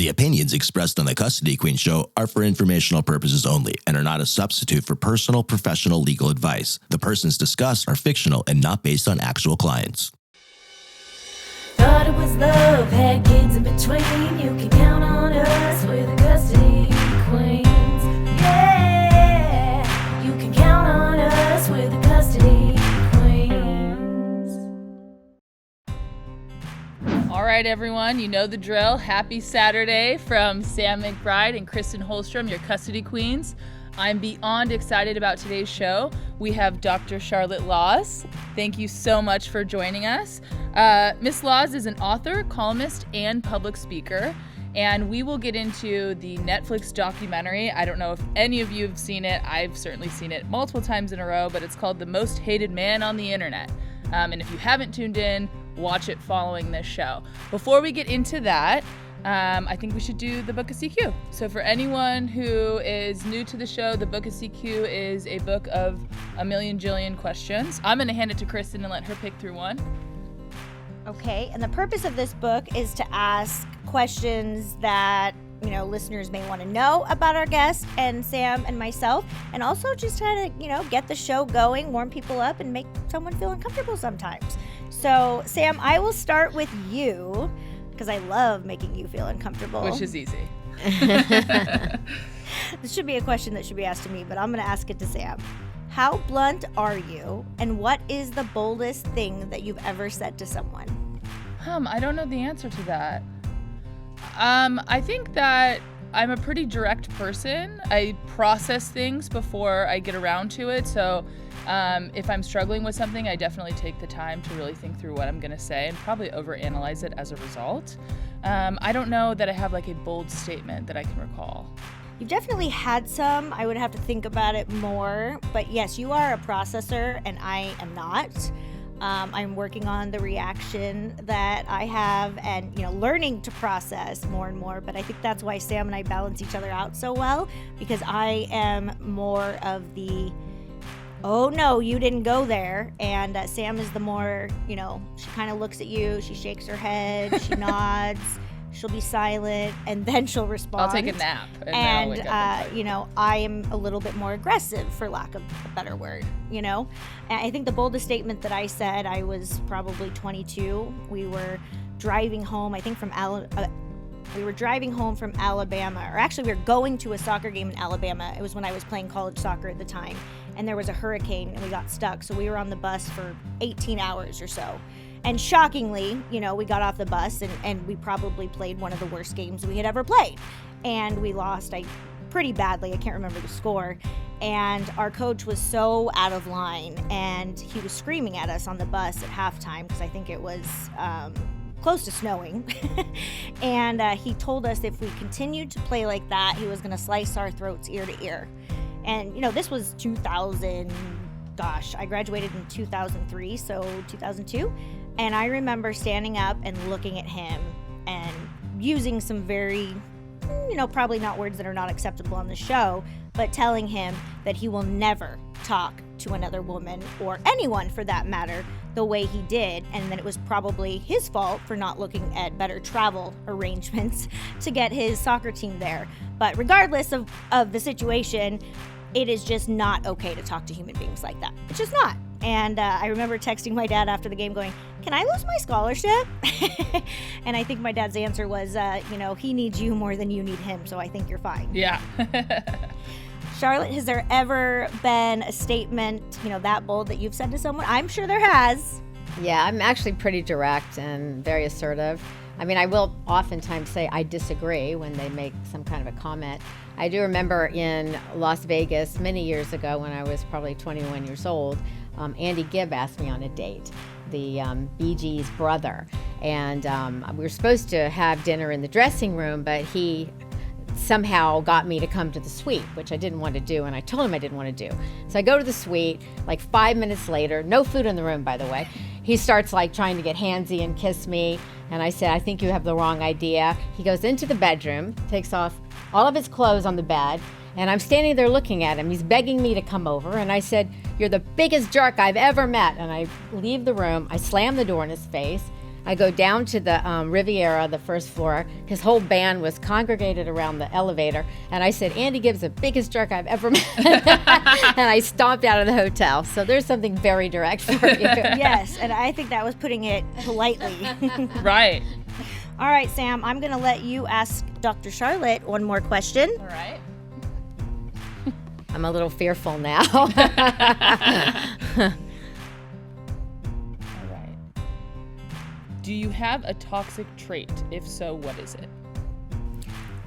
The opinions expressed on the Custody Queen Show are for informational purposes only and are not a substitute for personal, professional legal advice. The persons discussed are fictional and not based on actual clients. Thought it was love, had kids in between. You can count on us, we're the Custody Queens. Yeah, you can count on us, we're the Custody Queens. All right, everyone, you know the drill. Happy Saturday from Sam McBride and Kristen Holstrom, your Custody Queens. I'm beyond excited about today's show. We have Dr. Charlotte Laws. Thank you so much for joining us. Miss Laws is an author, columnist, and public speaker, and we will get into the Netflix documentary. I don't know if any of you have seen it. I've certainly seen it multiple times in a row, but it's called The Most Hated Man on the Internet. And if you haven't tuned in, watch it following this show. Before we get into that, I think we should do the Book of CQ. So for anyone who is new to the show, the Book of CQ is a book of a million jillion questions. I'm going to hand it to Kristen and let her pick through one. Okay, and the purpose of this book is to ask questions that, listeners may want to know about our guest and Sam and myself, and also just try to, get the show going, warm people up, and make someone feel uncomfortable sometimes. So, Sam, I will start with you, because I love making you feel uncomfortable. Which is easy. This should be a question that should be asked to me, but I'm going to ask it to Sam. How blunt are you, and what is the boldest thing that you've ever said to someone? I don't know the answer to that. I think that I'm a pretty direct person. I process things before I get around to it. So if I'm struggling with something, I definitely take the time to really think through what I'm going to say and probably overanalyze it as a result. I don't know that I have like a bold statement that I can recall. You've definitely had some. I would have to think about it more. But yes, you are a processor and I am not. I'm working on the reaction that I have and, learning to process more and more. But I think that's why Sam and I balance each other out so well, because I am more of the, oh no, you didn't go there. And Sam is the more, she kind of looks at you, she shakes her head, she nods. She'll be silent, and then she'll respond. I'll take a nap. And I am a little bit more aggressive, for lack of a better word, And I think the boldest statement that I said, I was probably 22. We were driving home, I think we were driving home from Alabama, or actually we were going to a soccer game in Alabama. It was when I was playing college soccer at the time, and there was a hurricane, and we got stuck. So we were on the bus for 18 hours or so. And shockingly, we got off the bus and we probably played one of the worst games we had ever played. And we lost pretty badly. I can't remember the score. And our coach was so out of line, and he was screaming at us on the bus at halftime, because I think it was close to snowing. And he told us if we continued to play like that, he was going to slice our throats ear to ear. And, this was 2000. Gosh, I graduated in 2003, so 2002. And I remember standing up and looking at him and using some very, probably not words that are not acceptable on the show, but telling him that he will never talk to another woman, or anyone for that matter, the way he did. And then it was probably his fault for not looking at better travel arrangements to get his soccer team there. But regardless of the situation, it is just not okay to talk to human beings like that. It's just not. And I remember texting my dad after the game going, "Can I lose my scholarship?" And I think my dad's answer was, he needs you more than you need him, so I think you're fine. Yeah. Charlotte, has there ever been a statement, that bold that you've said to someone? I'm sure there has. Yeah, I'm actually pretty direct and very assertive. I mean, I will oftentimes say I disagree when they make some kind of a comment. I do remember in Las Vegas many years ago, when I was probably 21 years old, Andy Gibb asked me on a date, the Bee Gees' brother. And we were supposed to have dinner in the dressing room, but he somehow got me to come to the suite, which I didn't want to do, and I told him I didn't want to do. So I go to the suite, like 5 minutes later, no food in the room, by the way. He starts trying to get handsy and kiss me, and I said, "I think you have the wrong idea." He goes into the bedroom, takes off all of his clothes on the bed, and I'm standing there looking at him. He's begging me to come over, and I said, "You're the biggest jerk I've ever met." And I leave the room, I slam the door in his face, I go down to the Riviera, the first floor. His whole band was congregated around the elevator. And I said, Andy gives the biggest jerk I've ever met. And I stomped out of the hotel. So there's something very direct for you. Yes, and I think that was putting it politely. Right. All right, Sam, I'm going to let you ask Dr. Charlotte one more question. All right. I'm a little fearful now. All right. Do you have a toxic trait? If so, what is it?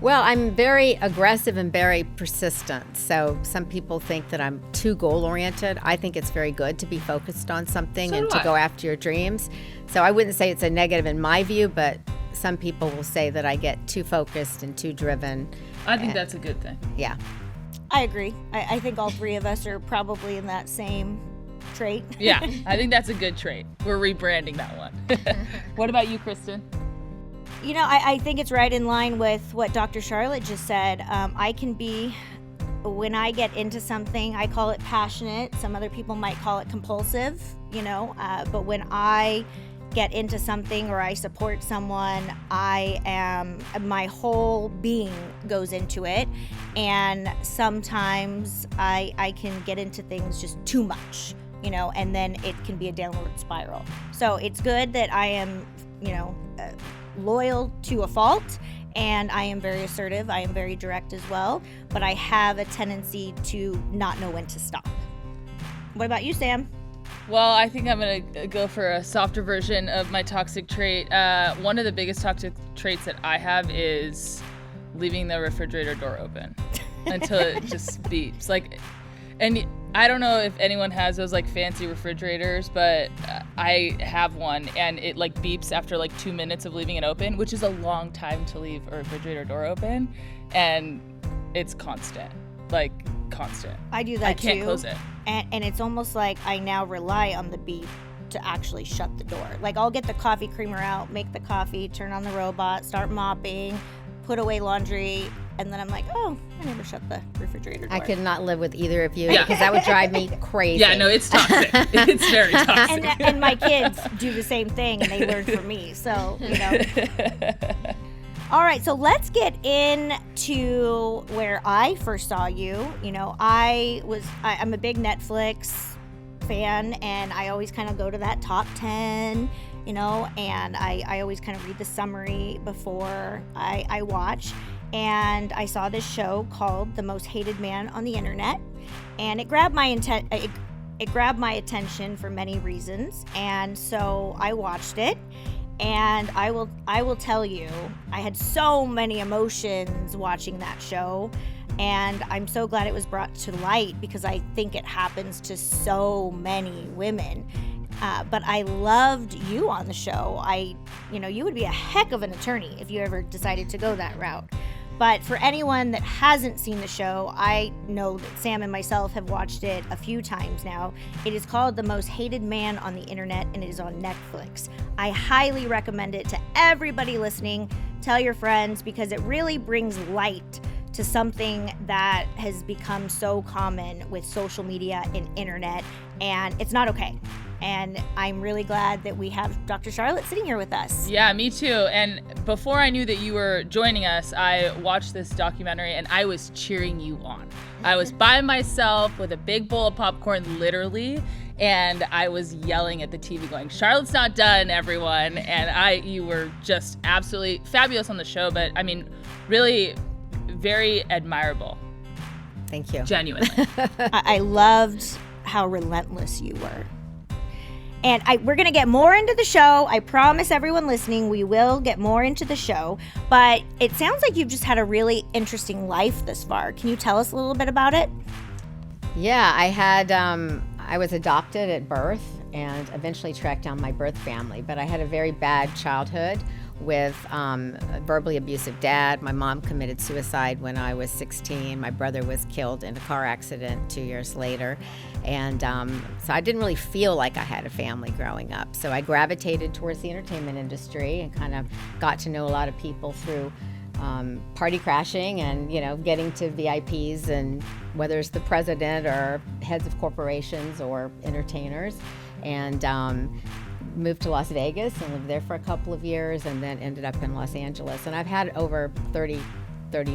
Well, I'm very aggressive and very persistent. So some people think that I'm too goal-oriented. I think it's very good to be focused on something So and do to I. go after your dreams. So I wouldn't say it's a negative in my view, but some people will say that I get too focused and too driven. I think that's a good thing. Yeah. I agree. I think all three of us are probably in that same trait. Yeah, I think that's a good trait. We're rebranding that one. What about you, Kristen? You know, I think it's right in line with what Dr. Charlotte just said. I can be, when I get into something, I call it passionate. Some other people might call it compulsive, but when I get into something or I support someone, my whole being goes into it. And sometimes I can get into things just too much, and then it can be a downward spiral. So it's good that I am, loyal to a fault, and I am very assertive. I am very direct as well, but I have a tendency to not know when to stop. What about you, Sam? Well, I think I'm going to go for a softer version of my toxic trait. One of the biggest toxic traits that I have is leaving the refrigerator door open until it just beeps. And I don't know if anyone has those fancy refrigerators, but I have one, and it beeps after 2 minutes of leaving it open, which is a long time to leave a refrigerator door open, and it's constant, constant. I do that too. I can't close it. And it's almost like I now rely on the beep to actually shut the door. I'll get the coffee creamer out, make the coffee, turn on the robot, start mopping, put away laundry, and then I'm like, oh, I never shut the refrigerator door. I could not live with either of you because that would drive me crazy. Yeah, no, it's toxic. It's very toxic. And my kids do the same thing, and they learn from me. So, All right, so let's get into where I first saw you. I'm a big Netflix fan, and I always kind of go to that top 10, and I always kind of read the summary before I watch. And I saw this show called The Most Hated Man on the Internet, and it grabbed my attention for many reasons. And so I watched it, and I will tell you, I had so many emotions watching that show, and I'm so glad it was brought to light because I think it happens to so many women. But I loved you on the show. You would be a heck of an attorney if you ever decided to go that route. But for anyone that hasn't seen the show, I know that Sam and myself have watched it a few times now. It is called The Most Hated Man on the Internet, and it is on Netflix. I highly recommend it to everybody listening. Tell your friends, because it really brings light to something that has become so common with social media and internet, and it's not okay. And I'm really glad that we have Dr. Charlotte sitting here with us. Yeah, me too. And before I knew that you were joining us, I watched this documentary and I was cheering you on. I was by myself with a big bowl of popcorn, literally, and I was yelling at the TV going, Charlotte's not done, everyone. And you were just absolutely fabulous on the show, but I mean, really very admirable. Thank you. Genuinely. I loved how relentless you were. And we're going to get more into the show. I promise everyone listening, we will get more into the show. But it sounds like you've just had a really interesting life this far. Can you tell us a little bit about it? Yeah, I was adopted at birth and eventually tracked down my birth family. But I had a very bad childhood with a verbally abusive dad. My mom committed suicide when I was 16. My brother was killed in a car accident 2 years later. And so I didn't really feel like I had a family growing up. So I gravitated towards the entertainment industry and kind of got to know a lot of people through party crashing and, getting to VIPs, and whether it's the president or heads of corporations or entertainers. And moved to Las Vegas and lived there for a couple of years, and then ended up in Los Angeles. And I've had over 30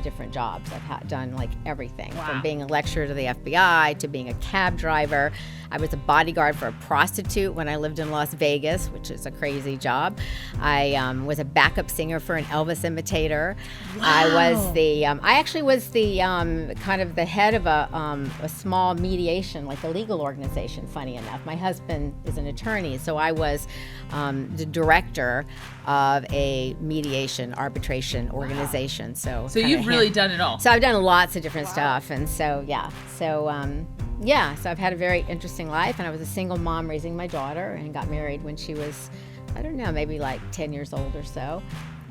different jobs. I've done like everything from being a lecturer to the FBI to being a cab driver. I was a bodyguard for a prostitute when I lived in Las Vegas, which is a crazy job. I was a backup singer for an Elvis imitator. Wow. I actually was the kind of the head of a small mediation, like a legal organization, funny enough. My husband is an attorney, so I was the director of a mediation arbitration organization. So you've really done it all. So I've done lots of different stuff, and so so I've had a very interesting life, and I was a single mom raising my daughter, and got married when she was, I don't know, maybe like 10 years old or so.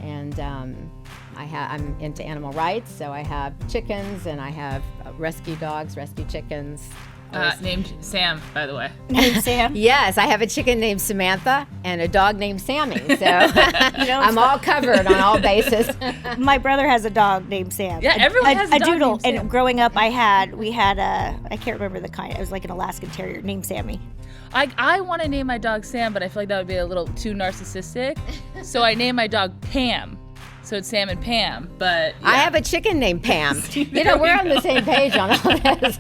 And I'm into animal rights, so I have chickens, and I have rescue dogs, rescue chickens. Named Sam, by the way. Named Sam? Yes, I have a chicken named Samantha and a dog named Sammy. So I'm all covered on all bases. My brother has a dog named Sam. Yeah, everyone has a dog doodle. named Sam. And growing up, we had I can't remember the kind. It was like an Alaskan Terrier named Sammy. I want to name my dog Sam, but I feel like that would be a little too narcissistic. So I named my dog Pam. So it's Sam and Pam, but yeah. I have a chicken named Pam. We're on the same page on all this.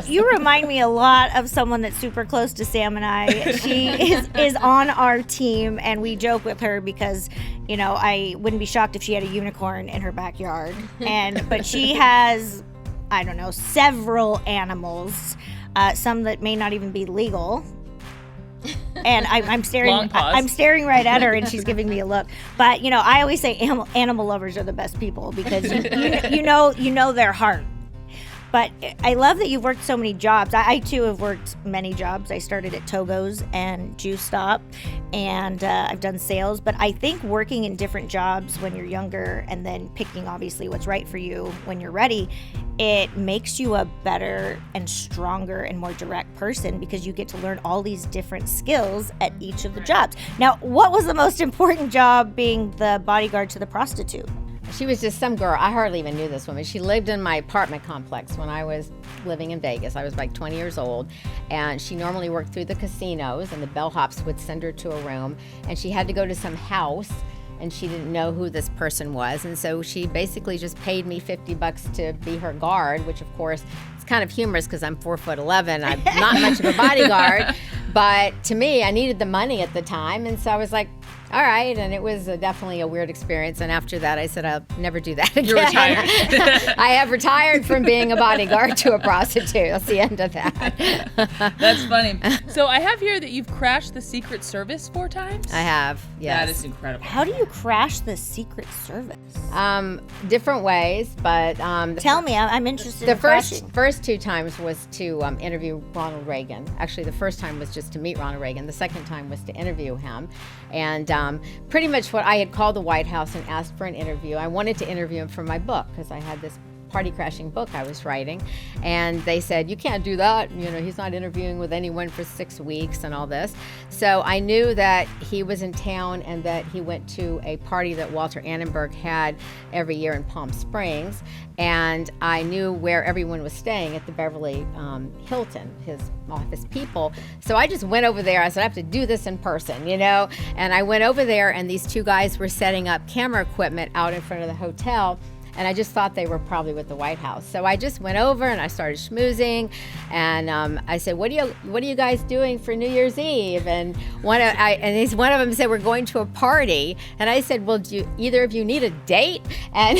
You remind me a lot of someone that's super close to Sam and I. She is on our team, and we joke with her because, I wouldn't be shocked if she had a unicorn in her backyard. But she has, I don't know, several animals, some that may not even be legal. And I'm staring. I'm staring right at her, and she's giving me a look. But I always say animal lovers are the best people because you know their heart. But I love that you've worked so many jobs. I too have worked many jobs. I started at Togo's and Juice Stop, and I've done sales. But I think working in different jobs when you're younger and then picking obviously what's right for you when you're ready, it makes you a better and stronger and more direct person because you get to learn all these different skills at each of the jobs. Now, what was the most important job being the bodyguard to the prostitute? She was just some girl. I hardly even knew this woman. She lived in my apartment complex when I was living in Vegas. I was like 20 years old, and she normally worked through the casinos, and the bellhops would send her to a room, and she had to go to some house, and she didn't know who this person was, and so she basically just paid me $50 to be her guard, which of course it's kind of humorous because I'm 4'11". I'm not much of a bodyguard, but to me, I needed the money at the time, and so I was like, all right, and it was definitely a weird experience. And after that, I said, I'll never do that again. You're retired. I have retired from being a bodyguard to a prostitute. That's the end of that. That's funny. So I have here that you've crashed the Secret Service 4 times? I have, yes. That is incredible. How do you crash the Secret Service? Different ways, but... Tell me, I'm interested in crashing. The first 2 times was to interview Ronald Reagan. Actually, the first time was just to meet Ronald Reagan. The second time was to interview him. And pretty much what I had called the White House and asked for an interview. I wanted to interview him for my book because I had this party crashing book I was writing, and they said, you can't do that, he's not interviewing with anyone for 6 weeks and all this. So I knew that he was in town and that he went to a party that Walter Annenberg had every year in Palm Springs, and I knew where everyone was staying at the Beverly Hilton, his office people. So I just went over there. I said, I have to do this in person, and I went over there, and these 2 guys were setting up camera equipment out in front of the hotel. And I just thought they were probably with the White House. So I just went over and I started schmoozing, and I said, "What are you guys doing for New Year's Eve?" And one of them said, "We're going to a party." And I said, "Well, do either of you need a date?" And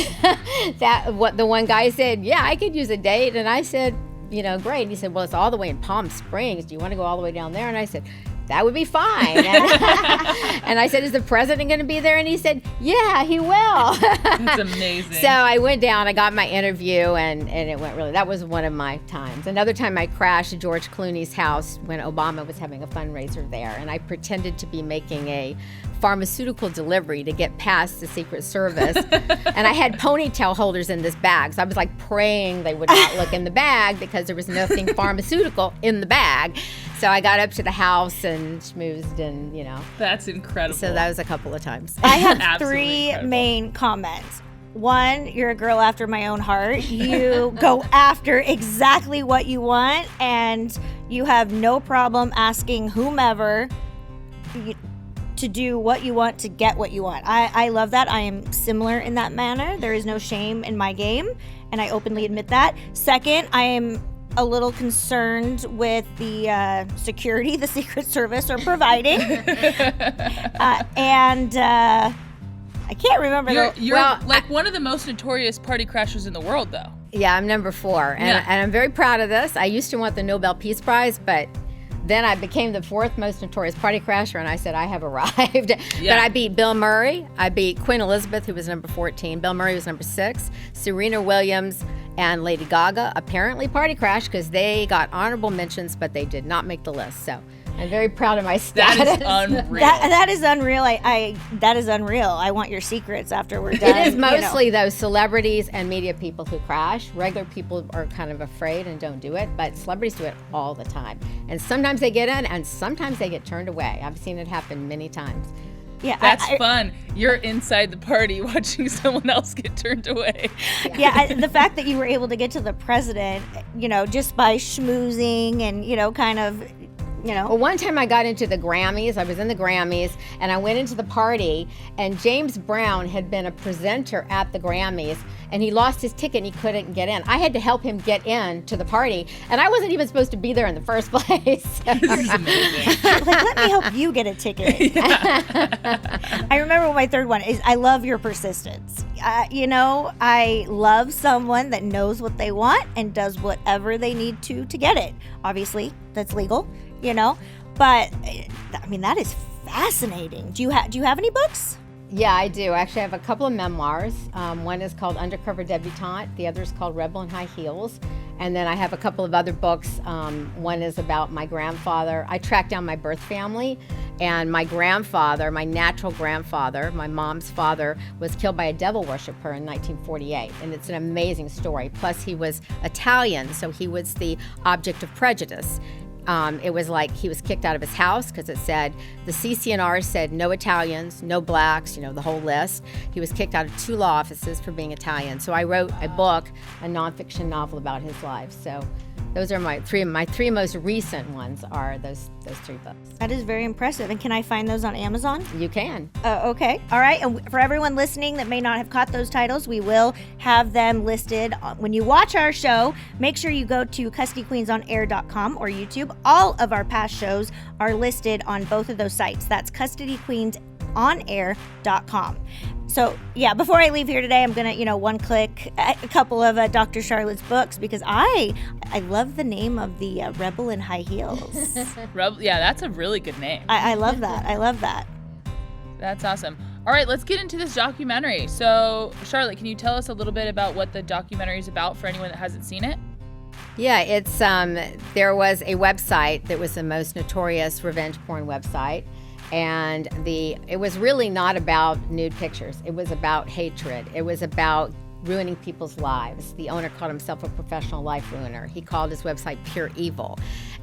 the one guy said, "Yeah, I could use a date." And I said, "Great." And he said, "Well, it's all the way in Palm Springs. Do you want to go all the way down there?" And I said, that would be fine. And I said, is the president going to be there? And he said, yeah, he will. That's amazing. So I went down, I got my interview, and it went really, that was one of my times. Another time I crashed George Clooney's house when Obama was having a fundraiser there, and I pretended to be making a pharmaceutical delivery to get past the Secret Service. And I had ponytail holders in this bag. So I was like praying they would not look in the bag because there was nothing pharmaceutical in the bag. So I got up to the house and schmoozed and, That's incredible. So that was a couple of times. I have 3 main comments. 1, you're a girl after my own heart. You go after exactly what you want, and you have no problem asking whomever to do what you want to get what you want. I love that. I am similar in that manner. There is no shame in my game, and I openly admit that. Second, I am a little concerned with the security the Secret Service are providing. I can't remember. You're like one of the most notorious party crashers in the world, though. Yeah, I'm number 4, and I'm very proud of this. I used to want the Nobel Peace Prize, but then I became the 4th most notorious party crasher, and I said, I have arrived. Yeah. But I beat Bill Murray. I beat Queen Elizabeth, who was number 14. Bill Murray was number 6. Serena Williams and Lady Gaga apparently party crashed because they got honorable mentions, but they did not make the list. So I'm very proud of my status. That is unreal. That is unreal. That is unreal. I want your secrets after we're done. It is mostly those celebrities and media people who crash. Regular people are kind of afraid and don't do it, but celebrities do it all the time. And sometimes they get in and sometimes they get turned away. I've seen it happen many times. Yeah, That's fun. You're inside the party watching someone else get turned away. Yeah, the fact that you were able to get to the president, just by schmoozing and, kind of, Well, one time I got into the Grammys. I was in the Grammys, and I went into the party, and James Brown had been a presenter at the Grammys, and he lost his ticket and he couldn't get in. I had to help him get in to the party, and I wasn't even supposed to be there in the first place. This is amazing. let me help you get a ticket. I remember my third one is I love your persistence. I love someone that knows what they want and does whatever they need to get it. Obviously, that's legal, but I mean, that is fascinating. Do you have any books? Yeah, I do. Actually, I have a couple of memoirs. One is called Undercover Debutante. The other is called Rebel in High Heels. And then I have a couple of other books. One is about my grandfather. I tracked down my birth family, and my grandfather, my natural grandfather, my mom's father, was killed by a devil worshiper in 1948. And it's an amazing story. Plus, he was Italian, so he was the object of prejudice. It was like he was kicked out of his house because it said, the CCNR said no Italians, no blacks, the whole list. He was kicked out of 2 law offices for being Italian. So I wrote a book, a nonfiction novel about his life. So those are my three most recent ones are those 3 books. That is very impressive. And can I find those on Amazon? You can. Okay. All right. And for everyone listening that may not have caught those titles, we will have them listed. When you watch our show, make sure you go to custodyqueensonair.com or YouTube. All of our past shows are listed on both of those sites. That's custodyqueensonair.com. So, yeah, before I leave here today, I'm going to, one click a couple of Dr. Charlotte's books because I love the name of the Rebel in High Heels. Yeah, that's a really good name. I love that. I love that. That's awesome. All right, let's get into this documentary. So, Charlotte, can you tell us a little bit about what the documentary is about for anyone that hasn't seen it? Yeah, it's there was a website that was the most notorious revenge porn website. And it was really not about nude pictures. It was about hatred. It was about ruining people's lives. The owner called himself a professional life ruiner. He called his website Pure Evil.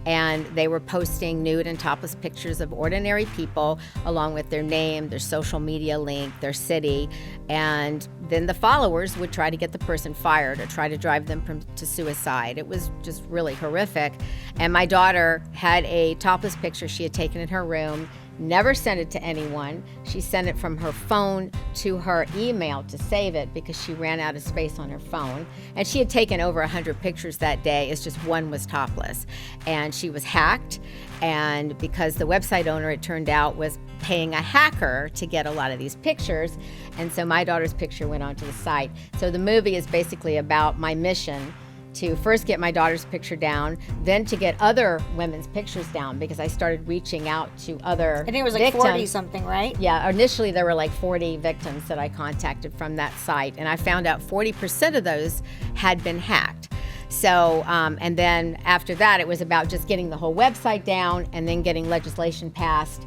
And they were posting nude and topless pictures of ordinary people along with their name, their social media link, their city. And then the followers would try to get the person fired or try to drive them to suicide. It was just really horrific. And my daughter had a topless picture she had taken in her room. Never sent it to anyone. She sent it from her phone to her email to save it because she ran out of space on her phone. And she had taken over 100 pictures that day. It's just one was topless. And she was hacked. And because the website owner, it turned out, was paying a hacker to get a lot of these pictures. And so my daughter's picture went onto the site. So the movie is basically about my mission to first get my daughter's picture down, then to get other women's pictures down because I started reaching out to other I think it was like victims. 40 something, right? Yeah, initially there were like 40 victims that I contacted from that site, and I found out 40% of those had been hacked. So, and then after that, it was about just getting the whole website down and then getting legislation passed,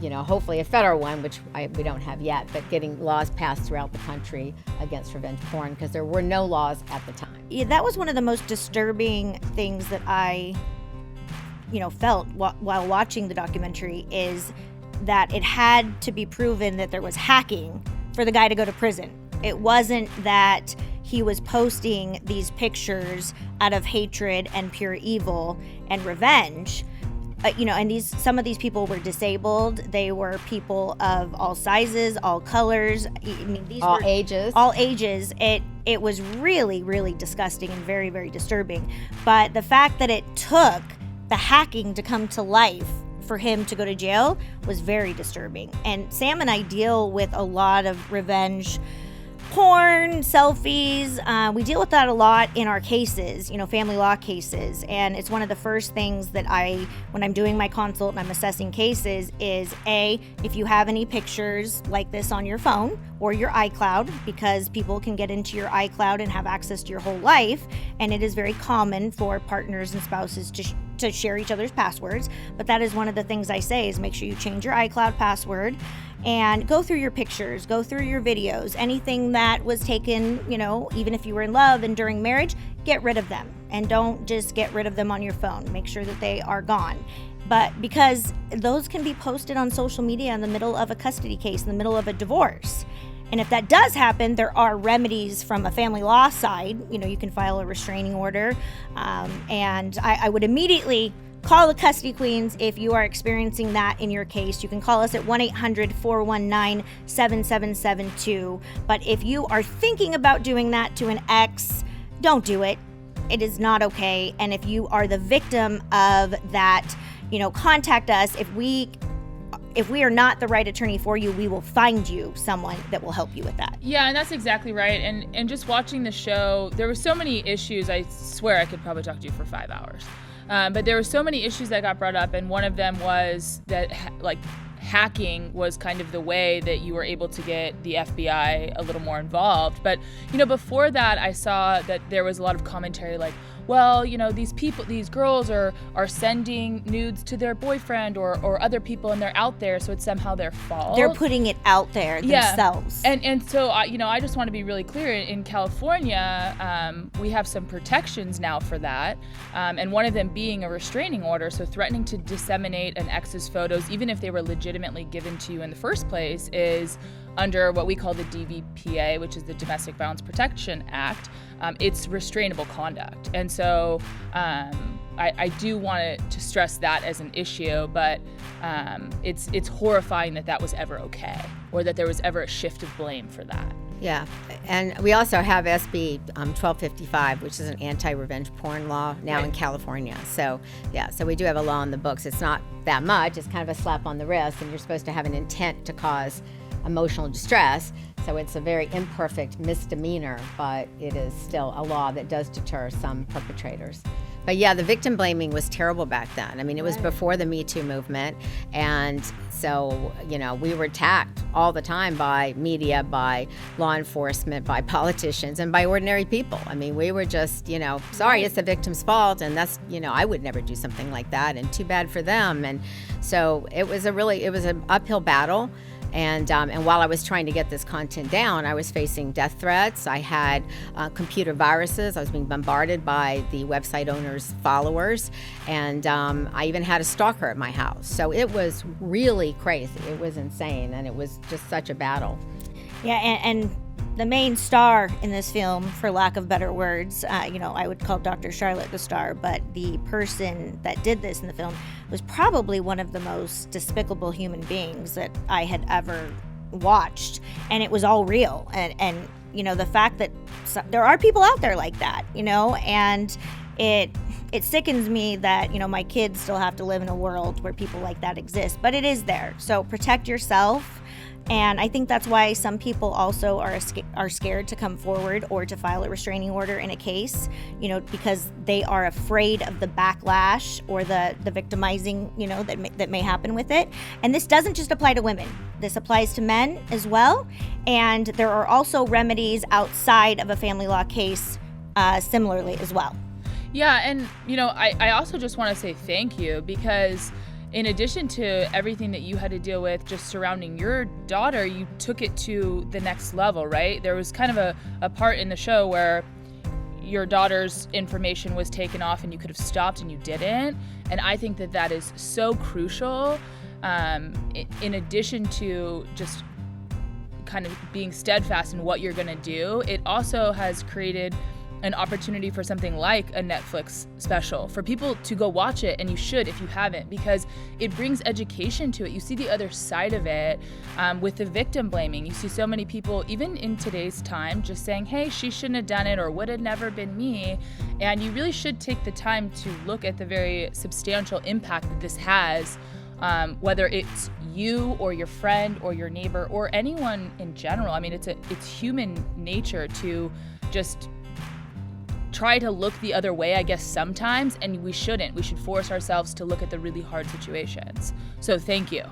hopefully a federal one, which we don't have yet, but getting laws passed throughout the country against revenge porn because there were no laws at the time. Yeah, that was one of the most disturbing things that I, felt while watching the documentary is that it had to be proven that there was hacking for the guy to go to prison. It wasn't that he was posting these pictures out of hatred and pure evil and revenge. and some of these people were disabled. They were people of all sizes, all colors. I mean, these all were ages. All ages. It was really, really disgusting and very, very disturbing. But the fact that it took the hacking to come to life for him to go to jail was very disturbing. And Sam and I deal with a lot of revenge porn, selfies. We deal with that a lot in our cases, family law cases. And it's one of the first things that when I'm doing my consult and I'm assessing cases is if you have any pictures like this on your phone or your iCloud, because people can get into your iCloud and have access to your whole life. And it is very common for partners and spouses to share each other's passwords. But that is one of the things I say is make sure you change your iCloud password and go through your pictures, go through your videos, anything that was taken, even if you were in love and during marriage, get rid of them. And don't just get rid of them on your phone. Make sure that they are gone. But because those can be posted on social media in the middle of a custody case, in the middle of a divorce. And if that does happen, there are remedies from a family law side. You can file a restraining order. And I would immediately call the Custody Queens if you are experiencing that in your case. You can call us at 1-800-419-7772. But if you are thinking about doing that to an ex, don't do it. It is not okay. And if you are the victim of that, contact us. If we are not the right attorney for you, we will find you someone that will help you with that. Yeah, and that's exactly right. And just watching the show, there were so many issues. I swear I could probably talk to you for 5 hours. But there were so many issues that got brought up, and one of them was that hacking was kind of the way that you were able to get the FBI a little more involved. But, before that, I saw that there was a lot of commentary like, well, these girls are sending nudes to their boyfriend or other people, and they're out there, so it's somehow their fault. They're putting it out there themselves. And so, I just want to be really clear. In California, we have some protections now for that, and one of them being a restraining order. So threatening to disseminate an ex's photos, even if they were legitimately given to you in the first place, is under what we call the DVPA, which is the Domestic Violence Protection Act. It's restrainable conduct. And so I do want to stress that as an issue, but it's horrifying that was ever okay, or that there was ever a shift of blame for that. Yeah, and we also have SB 1255, which is an anti-revenge porn law now in California. So we do have a law in the books. It's not that much. It's kind of a slap on the wrist, and you're supposed to have an intent to cause emotional distress. So it's a very imperfect misdemeanor, but it is still a law that does deter some perpetrators. But yeah, the victim blaming was terrible back then. I mean, it was before the Me Too movement. And so, we were attacked all the time by media, by law enforcement, by politicians, and by ordinary people. I mean, we were just, sorry, it's the victim's fault. And that's, I would never do something like that. And too bad for them. And so it was an uphill battle. And while I was trying to get this content down, I was facing death threats. I had computer viruses. I was being bombarded by the website owner's followers. And I even had a stalker at my house. So it was really crazy. It was insane. And it was just such a battle. Yeah, and the main star in this film, for lack of better words, I would call Dr. Charlotte the star, but the person that did this in the film was probably one of the most despicable human beings that I had ever watched. And it was all real. And the fact that there are people out there like that, and it sickens me that, my kids still have to live in a world where people like that exist, but it is there. So protect yourself. And I think that's why some people also are scared to come forward or to file a restraining order in a case, because they are afraid of the backlash or the victimizing, that may happen with it. And this doesn't just apply to women. This applies to men as well. And there are also remedies outside of a family law case similarly as well. Yeah, and, I also just want to say thank you, because in addition to everything that you had to deal with just surrounding your daughter, you took it to the next level, right? There was kind of a part in the show where your daughter's information was taken off and you could have stopped and you didn't. And I think that is so crucial, in addition to just kind of being steadfast in what you're going to do. It also has created an opportunity for something like a Netflix special for people to go watch it, and you should if you haven't, because it brings education to it. You see the other side of it with the victim blaming. You see so many people, even in today's time, just saying, hey, she shouldn't have done it or would have never been me. And you really should take the time to look at the very substantial impact that this has, whether it's you or your friend or your neighbor or anyone in general. I mean, it's human nature to just try to look the other way, I guess, sometimes, and we shouldn't. We should force ourselves to look at the really hard situations. So thank you.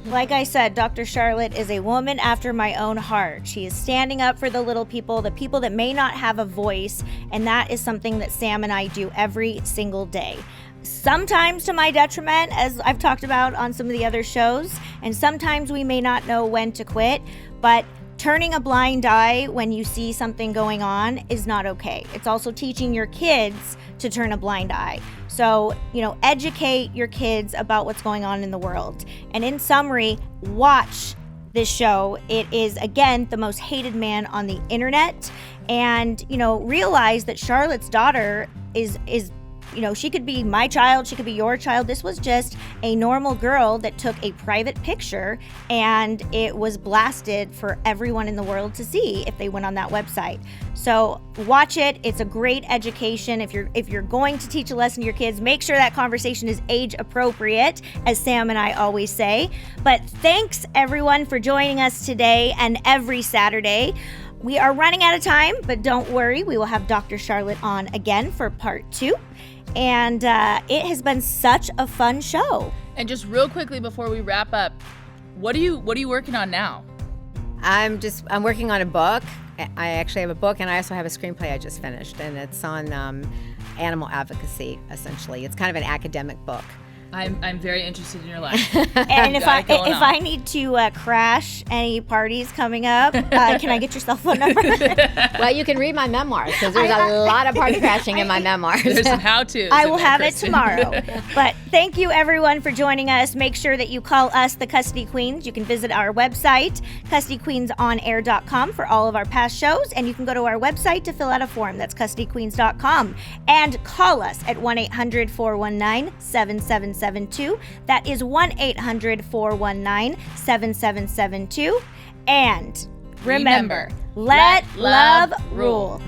Like I said, Dr. Charlotte is a woman after my own heart. She is standing up for the little people, the people that may not have a voice, and that is something that Sam and I do every single day. Sometimes to my detriment, as I've talked about on some of the other shows, and sometimes we may not know when to quit, but turning a blind eye when you see something going on is not okay. It's also teaching your kids to turn a blind eye. So, educate your kids about what's going on in the world. And in summary, watch this show. It is, again, the most hated man on the internet. And, realize that Charlotte's daughter is she could be my child, she could be your child. This was just a normal girl that took a private picture, and it was blasted for everyone in the world to see if they went on that website. So watch it. It's a great education. If you're going to teach a lesson to your kids, make sure that conversation is age appropriate, as Sam and I always say. But thanks everyone for joining us today and every Saturday. We are running out of time, but don't worry, we will have Dr. Charlotte on again for part 2. And it has been such a fun show. And just real quickly before we wrap up, what are you working on now? I'm working on a book. I actually have a book, and I also have a screenplay I just finished, and it's on animal advocacy, essentially. It's kind of an academic book. I'm very interested in your life. And if I need to crash any parties coming up, can I get your cell phone number? Well, you can read my memoirs, because there's a lot of party crashing in my memoirs. There's some how-tos. I will have it tomorrow. But thank you, everyone, for joining us. Make sure that you call us the Custody Queens. You can visit our website, custodyqueensonair.com, for all of our past shows. And you can go to our website to fill out a form. That's custodyqueens.com. And call us at 1-800-419-7772. That is 1-800-419-7772. And remember, let love rule.